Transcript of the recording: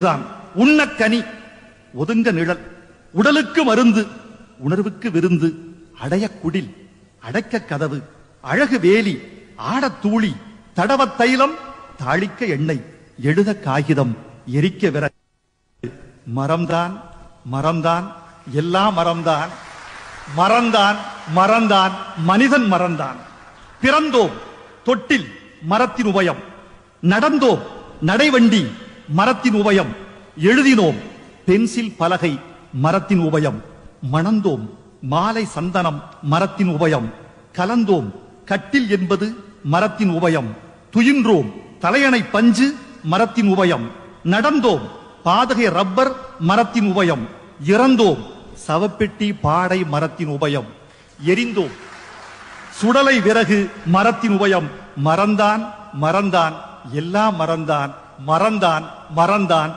தான் உண்ணக்கனி, ஒதுங்க நிழல், உடலுக்கு மருந்து, உணர்வுக்கு விருந்து, அடைய குடில், அடைக்க கதவு, அழகு வேலி, ஆடத் தூளி, தடவத் தைலம், தாளிக்க எண்ணெய், எழுத காகிதம், எரிக்க விறகு. மரம்தான் மரம்தான் எல்லாம் மரம்தான், மறந்தான் மறந்தான் மனிதன் மறந்தான். பிறந்தோம் தொட்டில் மரத்தின் உபயம், நடந்தோம் நடைவண்டி மரத்தின் உபயம், எழுதினோம் பென்சில் பலகை மரத்தின் உபயம், மணந்தோம் மாலை சந்தனம் மரத்தின் உபயம், கலந்தோம் கட்டில் என்பது மரத்தின் உபயம், துயின்றோம் தலையணை பஞ்சு மரத்தின் உபயம், நடந்தோம் பாதகை ரப்பர் மரத்தின் உபயம், இறந்தோம் சவப்பெட்டி பாடை மரத்தின் உபயம், எரிந்தோம் சுடலை விறகு மரத்தின் உபயம். மறந்தான் மறந்தான் எல்லாம் மறந்தான், மறந்தான் மறந்தான்